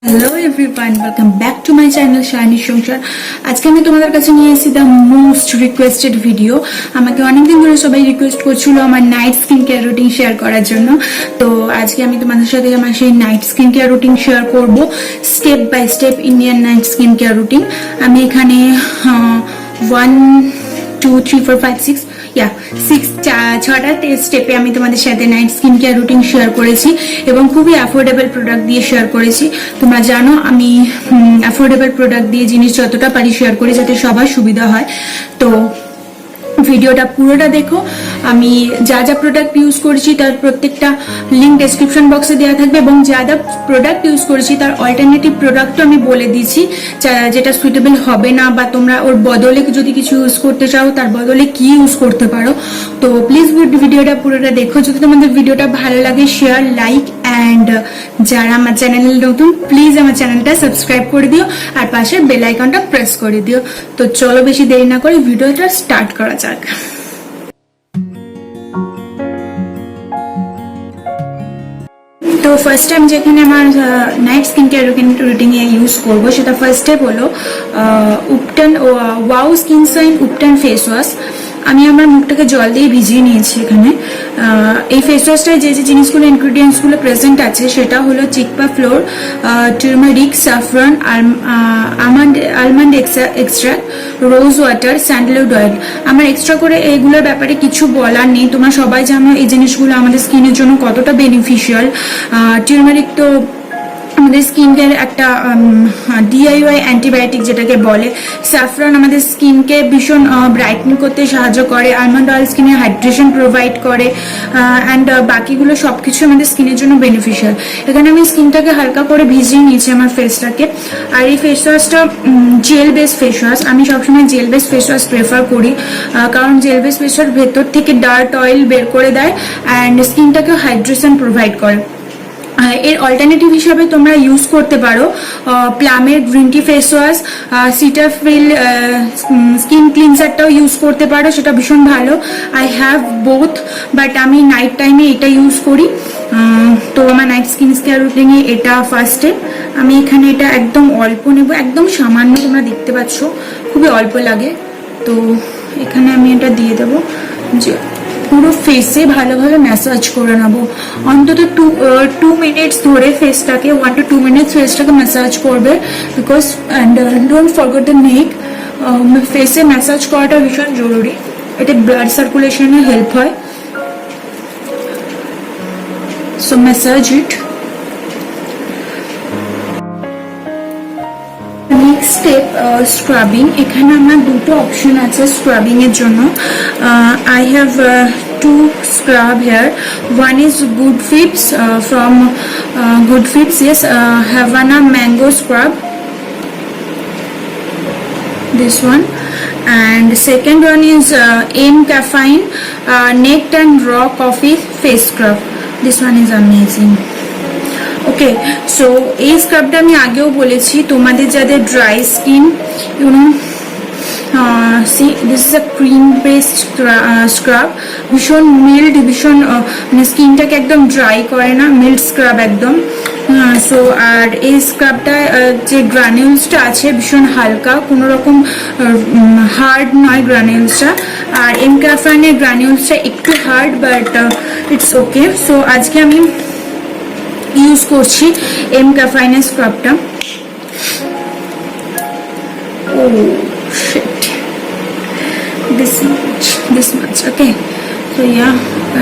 Hello everyone, welcome back to my channel shiny সংসার। আজকে আমি তোমাদের কাছে নিয়ে এসেছি দ্য মোস্ট রিকোয়েস্টেড ভিডিও। আমাকে অনেকদিন ধরে সবাই রিকোয়েস্ট করছিল আমার night skin care routine share করার জন্য। তো আজকে আমি তোমাদের সাথে আমার সেই night skin care routine share করব, step by step Indian night skin care routine. আমি এখানে 1 2 3 4 5 6 ছটা স্টেপে আমি তোমাদের সাথে night skin care routine share করেছি এবং খুবই অ্যাফোর্ডেবল প্রোডাক্ট দিয়ে শেয়ার করেছি। তোমরা জানো আমি অ্যাফোর্ডেবল প্রোডাক্ট দিয়ে জিনিস যতটা পারি শেয়ার করি যাতে সবার সুবিধা হয়। তো ভিডিওটা পুরোটা দেখো। আমি যা যা প্রোডাক্ট ইউজ করেছি তার প্রত্যেকটা লিঙ্ক ডেসক্রিপশন বক্সে দেওয়া থাকবে এবং যা যা প্রোডাক্ট ইউজ করেছি তার অল্টারনেটিভ প্রোডাক্টও আমি বলে দিয়েছি, যেটা সুইটেবল হবে না বা তোমরা ওর বদলে যদি কিছু ইউজ করতে চাও তার বদলে কি ইউজ করতে পারো। তো প্লিজ ভিডিওটা পুরোটা দেখো। যদি তোমাদের ভিডিওটা ভালো লাগে শেয়ার, লাইক অ্যান্ড যারা আমার চ্যানেলে নতুন প্লিজ আমার চ্যানেলটা সাবস্ক্রাইব করে দিও আর পাশের বেল আইকনটা প্রেস করে দিও। তো চলো বেশি দেরি না করে ভিডিওটা স্টার্ট করা যাক। তো ফার্স্ট টাইম যেখানে আমার নাইট স্কিন কেয়ার রুটিনে ইউজ করবো সেটা ফার্স্ট স্টেপ হলো উপটান wow skin sign উপটান face wash. আমি আমার মুখটাকে জল দিয়ে ভিজিয়ে নিয়েছি। এখানে এই ফেস ওয়াশটায় যে যে জিনিসগুলো ইনগ্রিডিয়েন্টসগুলো প্রেজেন্ট আছে সেটা হলো chickpea flour, turmeric, saffron, almond extract, rose water, sandalwood oil. আমার এক্সট্রা করে এইগুলোর ব্যাপারে কিছু বলার নেই, তোমরা সবাই জানো এই জিনিসগুলো আমাদের স্কিনের জন্য কতটা বেনিফিশিয়াল। টার্মারিক তো আমাদের স্কিনকে একটা ডিআইওয়াই অ্যান্টিবায়োটিক যেটাকে বলে। স্যাফরন আমাদের স্কিনকে ভীষণ ব্রাইটন করতে সাহায্য করে। আলমন্ড অয়েল স্কিনে হাইড্রেশন প্রোভাইড করে অ্যান্ড বাকিগুলো সব কিছু আমাদের স্কিনের জন্য বেনিফিশিয়াল। এখানে আমি স্কিনটাকে হালকা করে ভিজিয়ে নিয়েছি আমার ফেসটাকে। আর এই ফেস ওয়াশটা জেল বেস ফেস ওয়াশ। আমি সবসময় gel base face wash prefer করি কারণ জেল বেস ফেস ওয়াশ ভেতর থেকে ডার্ট অয়েল বের করে দেয় অ্যান্ড স্কিনটাকে হাইড্রেশন প্রোভাইড করে। এর অল্টারনেটিভ হিসাবে তোমরা ইউজ করতে পারো প্লামের green tea face wash, Cetaphil skin ক্লিনজারটাও ইউজ করতে পারো, সেটা ভীষণ ভালো। আই হ্যাভ বোথ, বাট আমি নাইট টাইমে এটা ইউজ করি। তো আমার নাইট স্কিন কেয়ার রুটিনে এটা ফার্স্ট স্টেপ। আমি এখানে এটা একদম অল্প নেব, একদম সামান্য, তোমরা দেখতে পাচ্ছ খুবই অল্প লাগে। তো এখানে আমি এটা দিয়ে দেবো যে পুরো ফেসে ভালোভাবে ম্যাসাজ করে নেবো। অন্তত 2 মিনিটস ধরে ফেসটাকে 1 to 2 মিনিটস ফেসটাকে ম্যাসাজ করবে because and don't forget the neck. ফেসে ম্যাসাজ করাটা ভীষণ জরুরি, এতে ব্লাড সার্কুলেশনে হেল্প হয়। So massage it. Next step scrubbing. এখানে আমার দুটো অপশন আছে স্ক্রাবিং এর জন্য। I have two scrub here. One is Good Fibs from Good Fibs, yes, Havana Mango Scrub, this one, and second one is M Caffeine Necked and Raw Coffee Face Scrub. This one is amazing. Okay, so এই স্ক্রাবটা আমি আগেও বলেছি তোমাদের যাদের dry skin, see this is a cream based scrub, ভীষণ mild, ভীষণ মানে স্কিনটাকে একদম ড্রাই করে না, মিল্ড স্ক্রাব একদম। সো আর এই স্ক্রাবটা যে গ্রানিউলসটা আছে ভীষণ হালকা, কোনো রকম হার্ড নয় গ্রানিউলসটা। আর এম ক্যাফাইনের গ্রানিউলসটা একটু hard but it's okay. So আজকে আমি ইউজ করছি এম ক্যাফাইনের স্ক্রাবটা। Oh shit, this much okay. So yeah,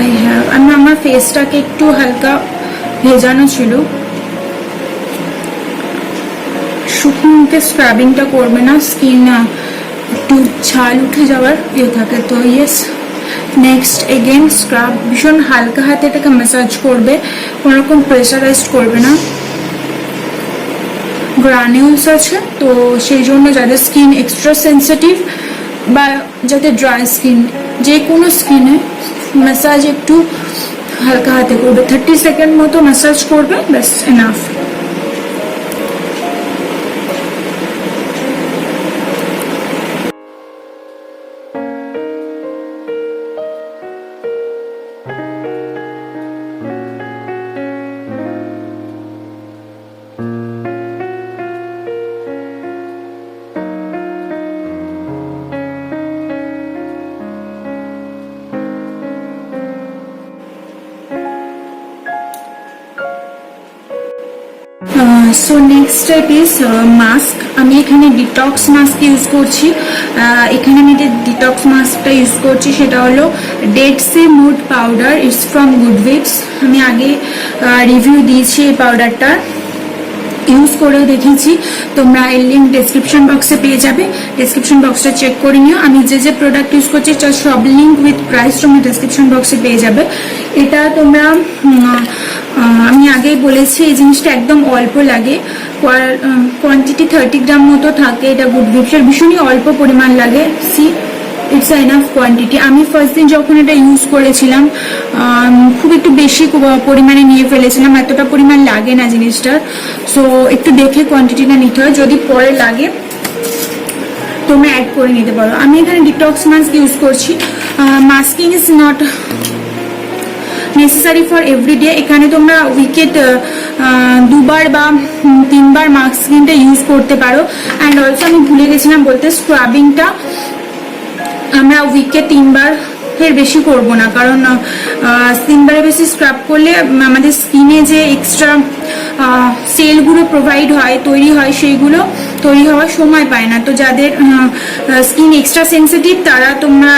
I have আমার ফেসটাকে একটু হালকা ভেজানো ছিল। শুকনো মুখে স্ক্রাবিংটা করবে না, স্কিন একটু ছাল উঠে যাওয়ার ইয়ে থাকে। তো ইয়েস, নেক্সট এগেন স্ক্রাব, ভীষণ হালকা হাতে এটাকে ম্যাসাজ করবে, কোনো রকম প্রেসারাইজড করবে না। গ্রানিউলস আছে তো সেই জন্য যাদের স্কিন এক্সট্রা সেন্সিটিভ বা যাদের ড্রাই স্কিন, যে কোনো স্কিনে ম্যাসাজ একটু হালকা হাতে করবে, 30 সেকেন্ড মতো ম্যাসাজ করবে, ব্যাস enough. So next step is mask. আমি এখানে ডিটক্স মাস্ক ইউজ করছি। এখানে আমি যে ডিটক্স মাস্কটা ইউজ করছি সেটা হলো dead sea mud powder, it's from Good Vibes. আমি আগে রিভিউ দিয়েছি এই পাউডারটার, ইউজ করেও দেখেছি। তোমরা এর লিঙ্ক ডেসক্রিপশন বক্সে পেয়ে যাবে, ডেসক্রিপশন বক্সটা চেক করে নিও। আমি যে যে প্রোডাক্ট ইউজ করছি তার সব লিঙ্ক উইথ প্রাইস তোমরা ডেসক্রিপশন বক্সে পেয়ে যাবে। এটা তোমরা আমি আগেই বলেছি এই জিনিসটা একদম অল্প লাগে, কোয়ান্টিটি 30 গ্রাম মতো থাকে। এটা গুডভিপসের ভীষণই অল্প পরিমাণ লাগে। See it's enough quantity. আমি ফার্স্ট দিন যখন এটা ইউজ করেছিলাম খুব একটু বেশি পরিমাণে নিয়ে ফেলেছিলাম, এতটা পরিমাণ লাগে না জিনিসটার। সো একটু দেখে কোয়ান্টিটিটা নিতে হয়, যদি পরে লাগে তোমরা অ্যাড করে নিতে পারো। আমি এখানে ডিটক্স মাস্ক ইউজ করছি। Masking is not necessary for everyday. এখানে তোমরা উইকে 2বার বা 3বার মাস্কিংটা ইউজ করতে পারো। অ্যান্ড অলসো আমি ভুলে গেছিলাম বলতে, স্ক্রাবিংটা আমরা উইকে 3বার এর বেশি করব না, কারণ 3বারের বেশি স্ক্রাব করলে আমাদের স্কিনে যে এক্সট্রা সেলগুলো প্রোভাইড হয়, তৈরি হয়, সেইগুলো তৈরি হওয়ার সময় পায় না। তো যাদের স্কিন এক্সট্রা সেন্সিটিভ তারা তোমরা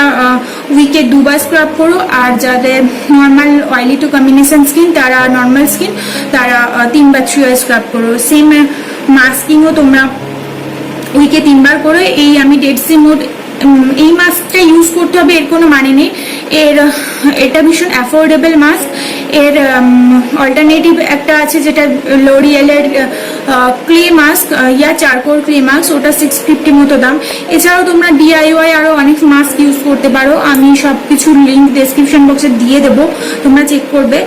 উইকে 2বার স্ক্রাব করো, আর যাদের normal oily two combination skin তারা নর্মাল স্কিন তারা 3 বা 3 স্ক্রাব করো। সেম মাস্কিংও তোমরা উইকে 3বার করো। এই আমি ডেড সি মুড এই মাস্কটা ইউজ করতে হবে এর কোনো মানে নেই। এটা ভীষণ অ্যাফোর্ডেবল মাস্ক। এর অল্টারনেটিভ একটা আছে যেটা লোরিয়েলের clay mask, charcoal clay mask, ওটা 650 মতো দাম। এছাড়াও তোমরা DIY আরও অনেক মাস্ক ইউজ করতে পারো। আমি সব কিছুর লিঙ্ক ডেসক্রিপশন বক্সে দিয়ে দেবো, তোমরা চেক করবে।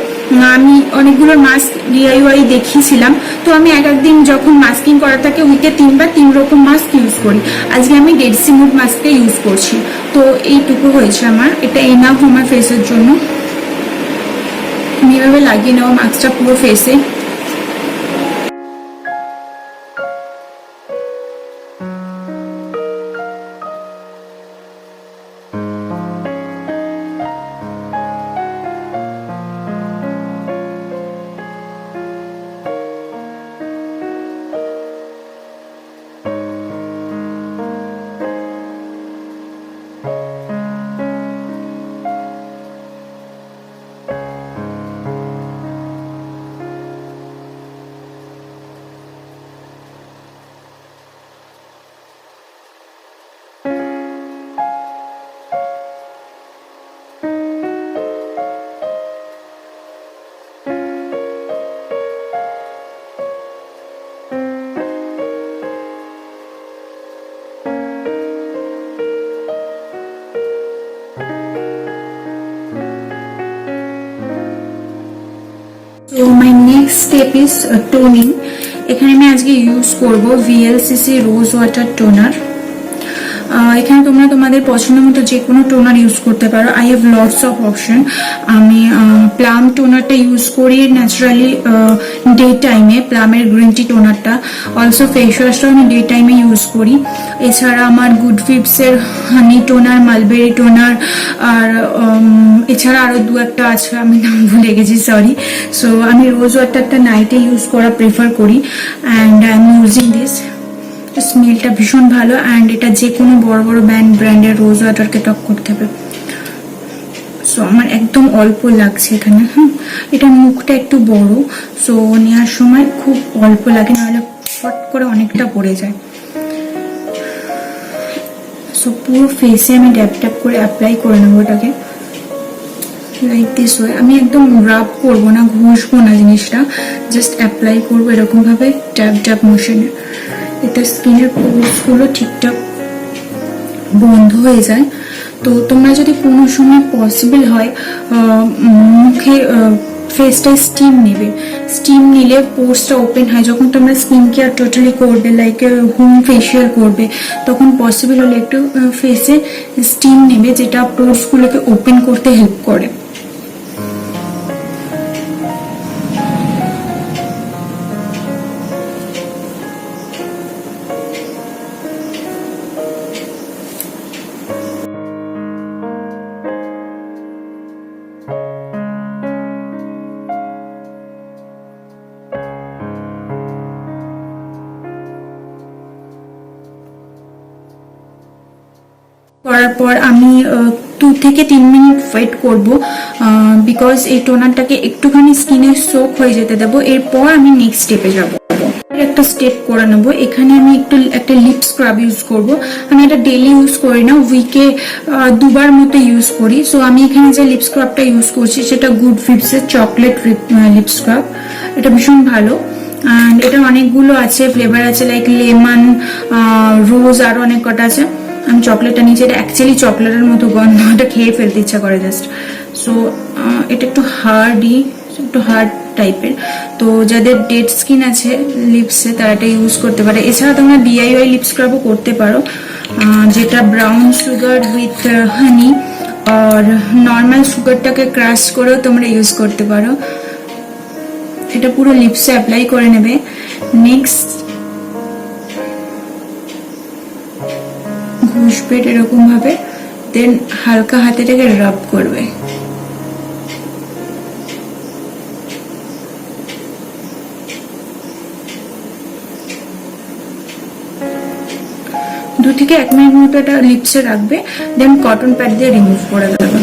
আমি অনেকগুলো মাস্ক DIY দেখিয়েছিলাম। তো আমি একদিন যখন মাস্কিং করা থাকে উইকে 3বার 3 রকম মাস্ক ইউজ করি। আজকে আমি ডেড সি মুড মাস্কটা ইউজ করছি। তো এইটুকু হয়েছে আমার, এটা এনাফ আমার ফেসের জন্য। আমি এভাবে লাগিয়ে নেওয়া মাস্কটা পুরো ফেসে। So my next step is toning. এখানে আমি আজকে ইউজ করব VLCC রোজ ওয়াটার টোনার। এখানে তোমরা তোমাদের পছন্দ মতো যে কোনো টোনার ইউজ করতে পারো। I have lots of option. আমি প্লাম টোনারটা ইউজ করি ন্যাচারালি ডে টাইমে, প্লামের গ্রিন টি টোনারটা। অলসো ফেস ওয়াশটাও আমি ডে টাইমে ইউজ করি। এছাড়া আমার গুডভিপসের হানি টোনার, মালবেরি টোনার, আর এছাড়া আরও 2-1টা আছে, আমি নাম ভুলে গেছি, সরি। সো আমি রোজ ওয়াটারটা নাইটে ইউজ করা প্রেফার করি, and I am using this. স্মেলটা ভীষণ ভালো, অ্যান্ড এটা যে কোনো বড় বড় ব্র্যান্ডের রোজ ওয়াটারকে টপ করতে হবে। সো আমার একদম অল্প লাগছে এখানে। এটা মুখটা একটু বড়, সো নেওয়ার সময় খুব অল্প লাগে, নাহলে ফট করে অনেকটা পড়ে যায়। সো পুরো ফেসে আমি ড্যাপ ড্যাপ করে অ্যাপ্লাই করে নেবো এটাকে, লাইক দিস ওয়ে। আমি একদম রাব করবো না, ঘষবো না জিনিসটা, জাস্ট অ্যাপ্লাই করবো এরকম ভাবে ট্যাপ ট্যাপ মোশনে। এতে স্কিনের পোরসগুলো ঠিকঠাক বন্ধ হয়ে যায়। তো তোমরা যদি কোনো সময় পসিবল হয় মুখে ফেসটা স্টিম নেবে, স্টিম নিলে পোর্সটা ওপেন হয়। যখন তোমরা স্কিন কেয়ার টোটালি করবে, লাইক হোম ফেশিয়াল করবে, তখন পসিবল হলে একটু ফেসে স্টিম নেবে, যেটা পোর্সগুলোকে ওপেন করতে হেল্প করে। করার পর আমি 2 থেকে 3 মিনিট ওয়েট করব, বিকজ এই টোনারটাকে একটুখানি স্কিনে সোক হয়ে যেতে দেবো। এরপর আমি নেক্সট স্টেপে যাব। একটা স্টেপ করে নেব। এখানে আমি একটা লিপ স্ক্রাব ইউজ করব। আমি এটা ডেইলি ইউজ করি না, উইকে 2বার মতো ইউজ করি। সো আমি এখানে যে লিপ স্ক্রাবটা ইউজ করছি সেটা গুড ভিবসের চকলেট লিপ স্ক্রাব। এটা ভীষণ ভালো, অ্যান্ড এটা অনেকগুলো আছে, ফ্লেভার আছে লাইক লেমন, রোজ, আরো অনেক কটা আছে। আমি চকলেটটা নিয়েছি, এটা অ্যাকচুয়ালি চকলেটের মতো গন্ধ, এটা খেয়ে ফেলতে ইচ্ছা করে জাস্ট। সো এটা একটু হার্ড টাইপের, তো যাদের ডেড স্কিন আছে লিপসে তারা এটা ইউজ করতে পারে। এছাড়া তোমরা DIY লিপ স্ক্রাবও করতে পারো, যেটা ব্রাউন সুগার উইথ হানি আর নর্মাল সুগারটাকে ক্রাশ করেও তোমরা ইউজ করতে পারো। এটা পুরো লিপসে অ্যাপ্লাই করে নেবে। নেক্সট ঘষবে এরকম ভাবে, দেন হালকা হাতেটাকে রাব করবে। দু থেকে 1 মিনিট মতো এটা লিপসে রাখবে, দেন কটন প্যাড দিয়ে রিমুভ করে দেবে।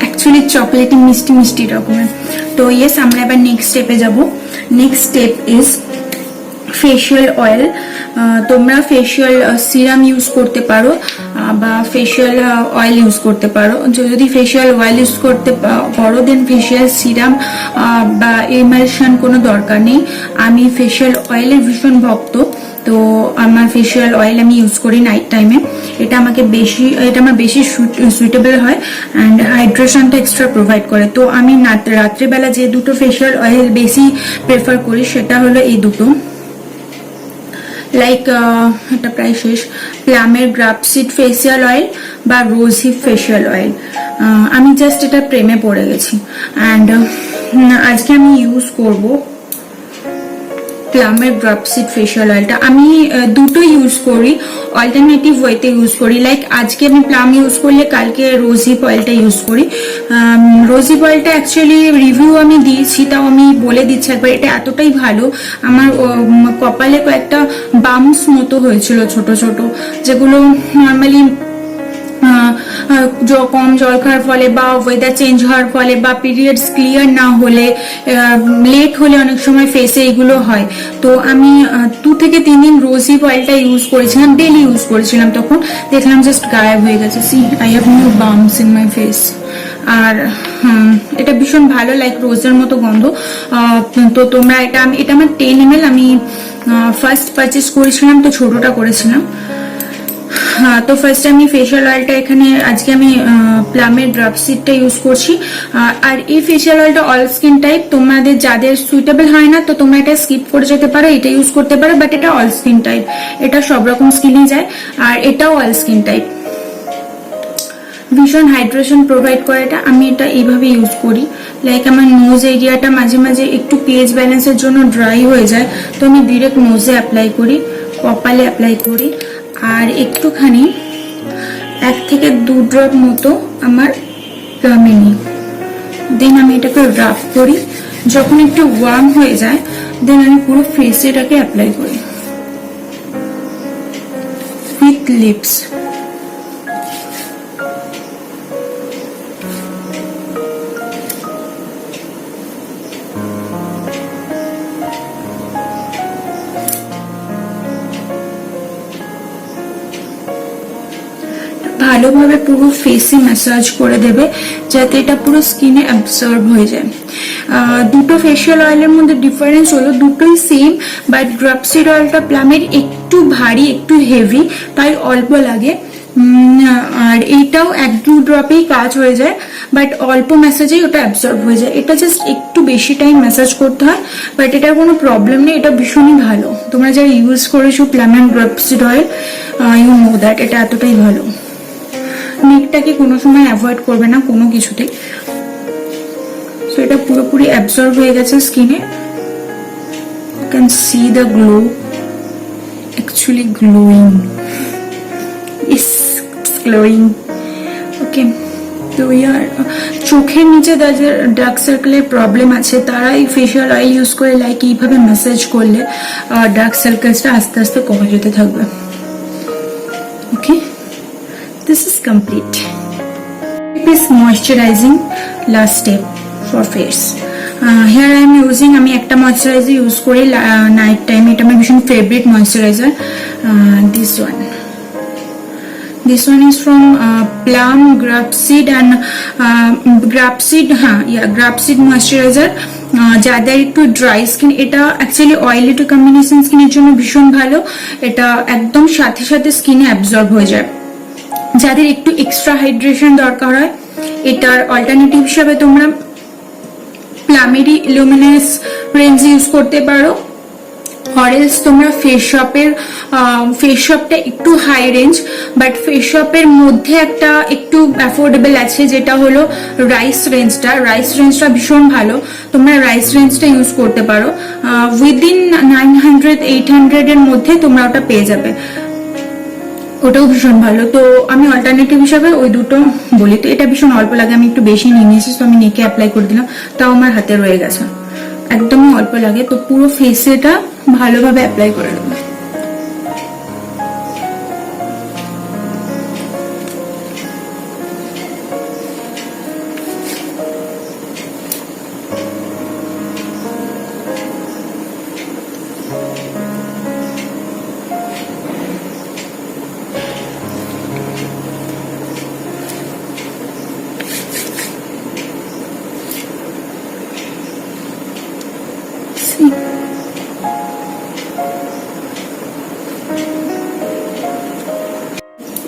অ্যাকচুয়ালি চকলেটি মিষ্টি মিষ্টি রকমের। তো ইয়েস, আমরা এবার নেক্সট স্টেপে যাব। Next step is facial oil. তোমরা ফেশিয়াল সিরাম ইউজ করতে পারো বা ফেশিয়াল অয়েল ইউজ করতে পারো। যদি ফেশিয়াল অয়েল ইউজ করতে পারো দেন ফেশিয়াল সিরাম বা এমালশন কোনো দরকার নেই। আমি ফেশিয়াল অয়েলের ভীষণ ভক্ত, তো আমার ফেশিয়াল অয়েল আমি ইউজ করি নাইট টাইমে। এটা আমার বেশি সুইটেবল হয় অ্যান্ড হাইড্রেশনটা এক্সট্রা প্রোভাইড করে। তো আমি রাত্রিবেলা যে দুটো ফেশিয়াল অয়েল বেশি প্রেফার করি সেটা হলো এই দুটো, লাইক এটা প্রায় শেষ, প্লামের গ্রাপসিড ফেসিয়াল অয়েল বা রোজ হিপ ফেসিয়াল অয়েল। আমি জাস্ট এটা প্রেমে পড়ে গেছি অ্যান্ড আজকে আমি ইউজ করব প্লামের ড্রপসিড ফেশিয়াল অয়েলটা। আমি দুটো ইউজ করি, অল্টারনেটিভ ওয়েতে ইউজ করি। লাইক আজকে আমি প্লাম ইউজ করলে কালকে রোজিপ অয়েলটা ইউজ করি। রোজিপ অয়েলটা অ্যাকচুয়ালি রিভিউ আমি দিয়েছি, তাও আমি বলে দিচ্ছি একবার, এটা এতটাই ভালো। আমার কপালে কয়েকটা বাম্পস মতো হয়েছিল ছোট ছোট, যেগুলো নর্মালি কম জল খাওয়ার ফলে বা ওয়েদার চেঞ্জ হওয়ার ফলে বা পিরিয়ডস ক্লিয়ার না হলে, লেট হলে অনেক সময় ফেসে এগুলো হয়। তো আমি 2 থেকে 3 দিন রোজিপ অয়েলটা ইউজ করেছিলাম, ডেলি ইউজ করেছিলাম, তখন দেখলাম জাস্ট গায়েব হয়ে গেছে। See I have no bumps in my face. আর এটা ভীষণ ভালো, লাইক রোজের মতো গন্ধ। তো তোমরা এটা আমার 10 ml আমি ফার্স্ট পারচেস করেছিলাম, তো ছোটটা করেছিলাম। তো ফার্স্ট আমি ফেশিয়াল অয়েলটা এখানে আজকে আমি প্লামের ড্রপসিডটা ইউজ করছি। আর এই ফেশিয়াল অয়েলটা অল স্কিন টাইপ, তোমাদের যাদের সুইটেবল হয় না তো তোমরা এটা স্কিপ করে যেতে পারো, এটা ইউজ করতে পারো, বাট এটা অল স্কিন টাইপ, এটা সব রকম স্কিনে যায় আর এটাও অল স্কিন টাইপ। ভীষণ হাইড্রেশন প্রোভাইড করে এটা। আমি এটা এইভাবে ইউজ করি, লাইক আমার নোজ এরিয়াটা মাঝে মাঝে একটু পিএইচ ব্যালেন্সের জন্য ড্রাই হয়ে যায়, তো আমি ডিরেক্ট নোজে অ্যাপ্লাই করি, কপালে অ্যাপ্লাই করি, আর একটুখানি 1 থেকে 2 ড্রপ মতো আমার প্লামে নিই। দেন আমি এটাকে রাব করি, যখন একটু ওয়ার্ম হয়ে যায় দেন আমি পুরো ফেসে এটাকে অ্যাপ্লাই করি উইথ লিপস। ভালোভাবে পুরো ফেসে ম্যাসাজ করে দেবে যাতে এটা পুরো স্কিনে অ্যাবসর্ব হয়ে যায়। দুটো ফেশিয়াল অয়েলের মধ্যে ডিফারেন্স হলো দুটোই সেম, বাট ড্রপসিড অয়েলটা প্লামের একটু ভারী, একটু হেভি, তাই অল্প লাগে। আর এইটাও 1-2 ড্রপেই কাজ হয়ে যায়, বাট অল্প ম্যাসাজেই ওটা অ্যাবসর্ব হয়ে যায়। এটা জাস্ট একটু বেশি টাইম ম্যাসাজ করতে হয়, বাট এটার কোনো প্রবলেম নেই, এটা ভীষণই ভালো। তোমরা যারা ইউজ করেছো প্লামের ড্রপসিড অয়েল, ইউ নো দ্যাট এটা এতটাই ভালো। নেকটাকে কোনো সময় অ্যাভয়েড করবে না কোনো কিছুতেই। সো এটা পুরোপুরি অ্যাবসর্ব হয়ে গেছে স্কিনে, you can see the glow. actually glowing. It's glowing. Okay. তো ইয়ার চোখের নিচে যাদের ডার্ক সার্কেলের প্রবলেম আছে তারা এই ফেশিয়াল অয়েল ইউজ করে লাইক এইভাবে ম্যাসাজ করলে ডার্ক সার্কেলসটা আস্তে আস্তে কমে যেতে থাকবে। Okay, this is complete. It is moisturising last step for face. Here I am using, আমি একটা ময়শ্চারাইজার ইউজ করি নাইট টাইম, এটা আমার ভীষণ favourite moisturiser. This one is from Plum Grapeseed and Grapeseed moisturizer. যাদের একটু ড্রাই স্কিন, এটা actually oily two combination স্কিনের জন্য ভীষণ ভালো। এটা একদম সাথে সাথে স্কিনে অ্যাবজর্ব হয়ে যায়। যাদের একটু এক্সট্রা হাইড্রেশন দরকার হয়, এটার অল্টারনেটিভ হিসাবে তোমরা প্লামেরি লুমিনাস রেঞ্জ ইউজ করতে পারো। অরেলস তোমরা ফেস শপটা একটু হাই রেঞ্জ, বাট ফেস শপের মধ্যে একটা একটু অ্যাফোর্ডেবল আছে, যেটা হলো রাইস রেঞ্জটা ভীষণ ভালো। তোমরা রাইস রেঞ্জটা ইউজ করতে পারো। উইদিন 900-800 এর মধ্যে তোমরা ওটা পেয়ে যাবে, ওটাও ভীষণ ভালো। তো আমি অল্টারনেটিভ হিসাবে ওই দুটো বলি। তো এটা ভীষণ অল্প লাগে, আমি একটু বেশি নিয়ে নিয়েছি, তো আমি নেকে অ্যাপ্লাই করে দিলাম, তাও আমার হাতে রয়ে গেছে। একদমই অল্প লাগে, তো পুরো ফেসে এটা ভালোভাবে অ্যাপ্লাই করে দেবো।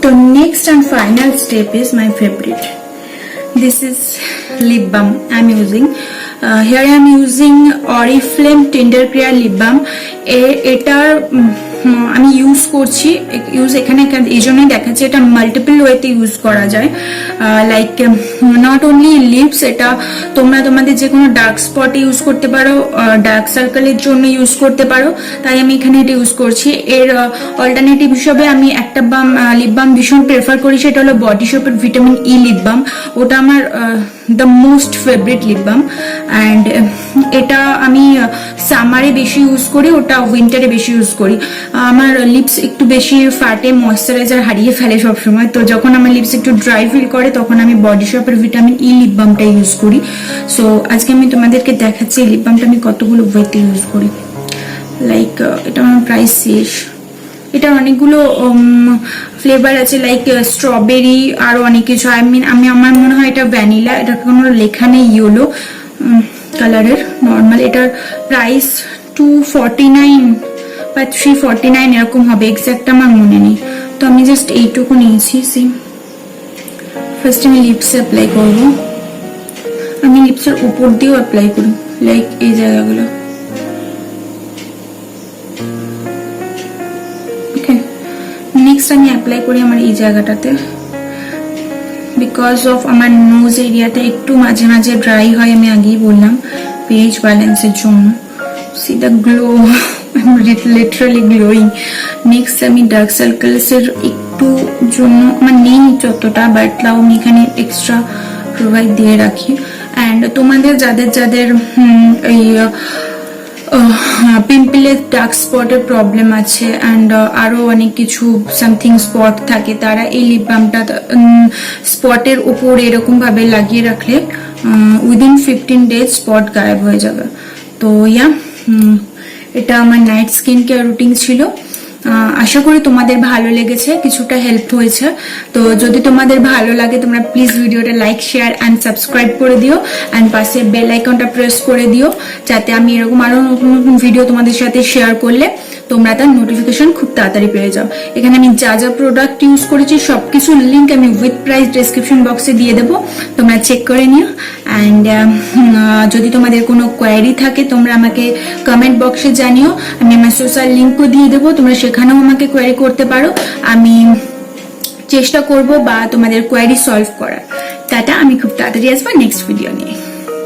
The next and final step is my favorite. This is lip balm I'm using. Here I am using Oriflame Tender Care lip balm. এটার আমি ইউজ করছি, এখানে এই জন্যই দেখাচ্ছি, এটা মাল্টিপল ওয়েতে ইউজ করা যায়। লাইক নট অনলি লিপস, এটা তোমরা তোমাদের যে কোনো ডার্ক স্পটে ইউজ করতে পারো, ডার্ক সার্কেলের জন্য ইউজ করতে পারো, তাই আমি এখানে এটা ইউজ করছি। এর অল্টারনেটিভ হিসেবে আমি একটা লিপ বাম ভীষণ প্রেফার করি, সেটা হলো বডি শপের ভিটামিন ই লিপ বাম। ওটা আমার the most favourite lip balm, and এটা আমি সামারে বেশি ইউজ করি, ওটা উইন্টারে বেশি ইউজ করি। আমার লিপস একটু বেশি ফাটে, ময়শ্চারাইজার হারিয়ে ফেলে সবসময়, তো যখন আমার লিপস একটু ড্রাই ফিল করে তখন আমি বডি শপের ভিটামিন ই লিপ বামটা ইউজ করি। সো আজকে আমি তোমাদেরকে দেখাচ্ছি এই লিপ বামটা আমি কতগুলো ওয়েতে ইউজ করি। লাইক এটা আমার প্রায় শেষ, এটা অনেকগুলো ফ্লেভার আছে, লাইক স্ট্রবেরি, আরো অনেক কিছু। আমার মনে হয় এটা ভ্যানিলা, এটা কোনো লেখা নেই, ইয়েলো কালারের নর্মাল। এটার প্রাইস 249 বা 349 এরকম হবে, এক্সাক্ট আমার মনে নেই। তো আমি জাস্ট এইটুকু নিয়েছি। ফার্স্ট আমি লিপসে অ্যাপ্লাই করবো, আমি লিপসের উপর দিয়েও অ্যাপ্লাই করি, লাইক এই জায়গাগুলো। ওকে, নেক্সট আমি অ্যাপ্লাই করি আমার এই জায়গাটাতে, বিকজ অফ আমার নোজ এরিয়াতে একটু মাঝে মাঝে ড্রাই হয়, আমি আগেই বললাম, পিএইচ ব্যালেন্সের জন্য। C the glow, literally glowing. Next আমি ডার্ক সার্কেলস এর একটু জন্য আমার নেই যতটা, বাট তাও আমি এখানে এক্সট্রা প্রোভাইড দিয়ে রাখি। অ্যান্ড তোমাদের যাদের এই পিম্পলের ডার্ক স্পটের প্রবলেম আছে, অ্যান্ড আরো অনেক কিছু সামথিং স্পট থাকে, তারা এই লিপ বামটা স্পটের উপর এরকম ভাবে লাগিয়ে রাখলে উইদিন 15 days স্পট গায়েব হয়ে যাবে। তো এটা আমার নাইট স্কিন কেয়ার রুটিন ছিল। আশা করি তোমাদের ভালো লেগেছে, কিছুটা হেল্প হয়েছে। তো যদি তোমাদের ভালো লাগে তোমরা প্লিজ ভিডিওটা লাইক, শেয়ার অ্যান্ড সাবস্ক্রাইব করে দিও, অ্যান্ড পাশে বেল আইকনটা প্রেস করে দিও, যাতে আমি এরকম আরো নতুন নতুন ভিডিও তোমাদের সাথে শেয়ার করলে তোমরা তার নোটিফিকেশন খুব তাড়াতাড়ি পেয়ে যাও। এখানে আমি যা যা প্রোডাক্ট ইউজ করেছি সবকিছুর লিঙ্ক আমি উইথ প্রাইস ডেসক্রিপশন বক্সে দিয়ে দেবো, তোমরা চেক করে নিও। অ্যান্ড যদি তোমাদের কোনো কোয়ারি থাকে তোমরা আমাকে কমেন্ট বক্সে জানিও, আমি আমার সোশ্যাল লিঙ্কও দিয়ে দেবো, তোমরা সেখানেও আমাকে কোয়ারি করতে পারো, আমি চেষ্টা করব বা তোমাদের কোয়ারি সলভ করার। টাটা, আমি খুব তাড়াতাড়ি আসবো নেক্সট ভিডিও নিয়ে।